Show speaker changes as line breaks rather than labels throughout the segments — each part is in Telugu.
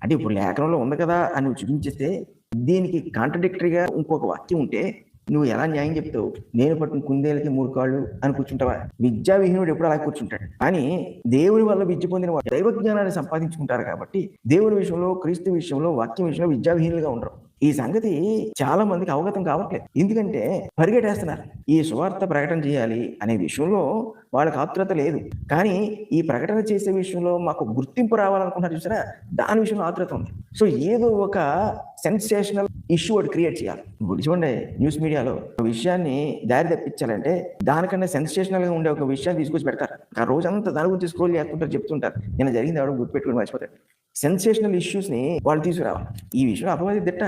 అంటే ఇప్పుడు లేఖనంలో ఉంది కదా అని నువ్వు చూపించేస్తే, దీనికి కాంట్రడిక్టరీగా ఇంకొక వాక్యం ఉంటే నువ్వు ఎలా న్యాయం చెప్తావు? నేను పట్టిన కుందేలకి 3 కాళ్ళు అని కూర్చుంటావా? విద్యా విహీనుడు ఎప్పుడు అలా కూర్చుంటాడు. కానీ దేవుని వల్ల విద్య పొందిన వారు దైవ జ్ఞానాన్ని సంపాదించుకుంటారు కాబట్టి దేవుని విషయంలో, క్రీస్తు విషయంలో, వాక్యం విషయంలో విద్యా విహీనులుగా ఉండరు. ఈ సంగతి చాలా మందికి అవగతం కావట్లేదు. ఎందుకంటే పరిగెట్టేస్తున్నారు. ఈ సువార్త ప్రకటన చేయాలి అనే విషయంలో వాళ్ళకి ఆతురత లేదు. కానీ ఈ ప్రకటన చేసే విషయంలో మాకు గుర్తింపు రావాలనుకుంటున్నారు చూసారా? దాని విషయంలో ఆతురత ఉంది. సో ఏదో ఒక సెన్సేషనల్ ఇష్యూ ఒకటి క్రియేట్ చేయాలి. ఇప్పుడు చూడండి, న్యూస్ మీడియాలో ఒక విషయాన్ని దారి తప్పించాలంటే దానికన్నా సెన్సేషనల్ గా ఉండే ఒక విషయాన్ని తీసుకొచ్చి పెడతారు. ఆ రోజంతా దాని గురించి స్క్రోల్ చేస్తుంటారు, చెప్తుంటారు. నేను జరిగింది ఎవడో గుర్తుపెట్టుకుని మర్చిపోతాడు. సెన్సేషనల్ ఇష్యూస్ ని వాళ్ళు తీసుకురావాలి. ఈ విషయంలో అపవాది దిట్ట.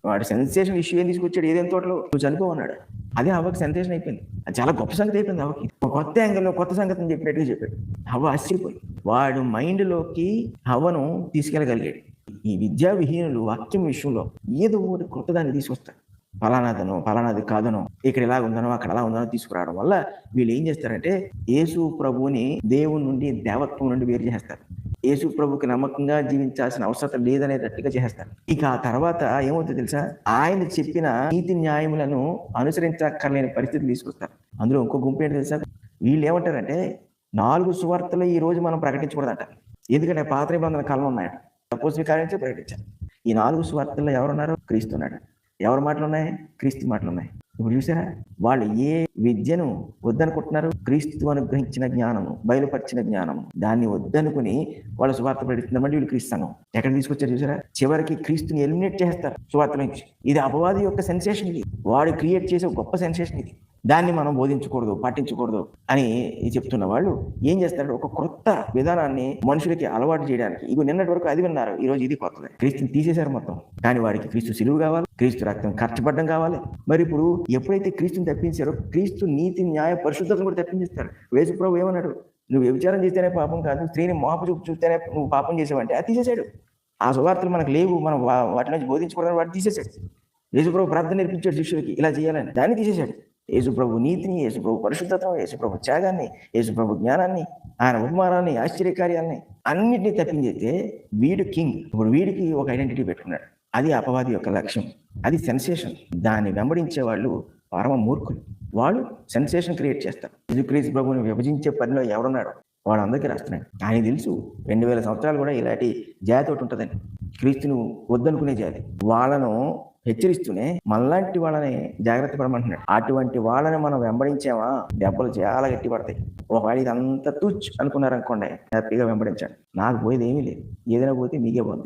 వాడు సెన్సేషనల్ ఇష్యూ ఏం తీసుకొచ్చాడు? ఏదేం తోటలో నువ్వు చనిపోవన్నాడు. అదే అవ్వకి సెన్సేషన్ అయిపోయింది. అది చాలా గొప్ప సంగతి అయిపోయింది అవ్వకి. ఒక కొత్త యాంగిల్లో కొత్త సంగతిని చెప్పినట్టుగా చెప్పాడు. హవ్వ ఆశ్చర్యపోయి వాడు మైండ్ లోకి హవ్వను తీసుకెళ్ళగలిగాడు. ఈ విద్యా విహీనులు వాక్యం విషయంలో ఏదో ఒకటి కొత్తదాన్ని తీసుకొస్తారు. ఫలానాదనో ఫలానాది కాదనో, ఇక్కడ ఇలా ఉందనో అక్కడ అలా ఉందనో తీసుకురావడం వల్ల వీళ్ళు ఏం చేస్తారంటే యేసు ప్రభువుని దేవుని నుండి, దేవత్వం నుండి వేరు చేస్తారు. యేసు ప్రభుకి నమ్మకంగా జీవించాల్సిన అవసరం లేదనేటట్టుగా చేస్తారు. ఇక ఆ తర్వాత ఏమవుతుందో తెలుసా? ఆయన చెప్పిన నీతి న్యాయములను అనుసరించక్కర్లేని పరిస్థితులు తీసుకొస్తారు. అందులో ఇంకో గుంపు ఏంటి తెలుసా? వీళ్ళు ఏమంటారంటే 4 సువార్తలు ఈ రోజు మనం ప్రకటించకూడదంట. ఎందుకంటే పాత నిబంధన కాలంలో ఉన్నాయట. సపోజ్ కార్యించే ప్రకటించాలి. ఈ 4 సువార్తల్లో ఎవరున్నారు? క్రీస్తు ఉన్నాడు. ఎవరి మాటలు ఉన్నాయి? క్రీస్తు మాటలు ఉన్నాయి. ఇప్పుడు చూసారా, వాళ్ళు ఏ విద్యను వద్దనుకుంటున్నారు? క్రీస్తు అనుగ్రహించిన జ్ఞానము, బయలుపరిచిన జ్ఞానము, దాన్ని వద్దనుకుని వాళ్ళు సువార్త ప్రకటిస్తున్నారంటే వీళ్ళు క్రీస్తు సంఘం ఎక్కడ తీసుకొచ్చారు చూసారా? చివరికి క్రీస్తుని ఎలిమినేట్ చేస్తారు సువార్త నుంచి. ఇది అపవాది యొక్క సెన్సేషన్. ఇది వాడు క్రియేట్ చేసే గొప్ప సెన్సేషన్. ఇది దాన్ని మనం బోధించకూడదు, పాటించకూడదు అని చెప్తున్న వాళ్ళు ఏం చేస్తారు? ఒక కొత్త విధానాన్ని మనుషులకి అలవాటు చేయడానికి. ఇవి నిన్నటి వరకు అది విన్నారు, ఈ రోజు ఇది కొత్తది. క్రీస్తుని తీసేశారు మొత్తం. కానీ వాడికి క్రీస్తు సిలువ కావాలి, క్రీస్తు రక్తం ఖర్చుపడ్డం కావాలి. మరి ఇప్పుడు ఎప్పుడైతే క్రీస్తుని తప్పించారో క్రీస్తు నీతి, న్యాయ, పరిశుద్ధతను కూడా తప్పించేస్తారు. యేసు ప్రభు ఏమన్నాడు? నువ్వు వ్యభిచారం చేస్తేనే పాపం కాదు, స్త్రీని మోహపు చూపు చూస్తేనే నువ్వు పాపం చేసావంటే అది తీసేశాడు. ఆ సువార్తలు మనకు లేవు, మనం వాటి నుంచి బోధించకూడదని వాడు తీసేశాడు. యేసు ప్రభు ప్రార్థన నేర్పించాడు శిష్యులకి ఇలా చేయాలని, దాన్ని తీసేశాడు. యేసు ప్రభు నీతిని, యేసు ప్రభు పరిశుద్ధతను, యేసు ప్రభు త్యాగాన్ని, యేసు ప్రభు జ్ఞానాన్ని, ఆయన ఉపమానాన్ని, ఆశ్చర్యకార్యాలని అన్నింటినీ తప్పించేస్తే వీడు కింగ్. ఇప్పుడు వీడికి ఒక ఐడెంటిటీ పెట్టుకున్నాడు. అది అపవాది యొక్క లక్ష్యం. అది సెన్సేషన్. దాన్ని వెంబడించే వాళ్ళు పరమ మూర్ఖులు. వాళ్ళు సెన్సేషన్ క్రియేట్ చేస్తారు. యేసుక్రీస్తు ప్రభువుని విభజించే పనిలో ఎవరున్నాడు? వాడు అందరికీ రాస్తున్నాడు. ఆయన తెలుసు 2000 సంవత్సరాలు కూడా ఇలాంటి జాతి ఒకటి ఉంటుందని. క్రీస్తును వద్దనుకునే జాతి. వాళ్ళను హెచ్చరిస్తూనే మనలాంటి వాళ్ళని జాగ్రత్త పడమంటున్నాడు. అటువంటి వాళ్ళని మనం వెంబడించామా దెబ్బలు చాలా గట్టి పడతాయి. ఒకవేళ ఇదంతా తుచ్ అనుకున్నారనుకోండి, హ్యాపీగా వెంబడించండి. నాకు పోయేది ఏమీ లేదు. ఏదైనా పోతే మీకే పోతుంది.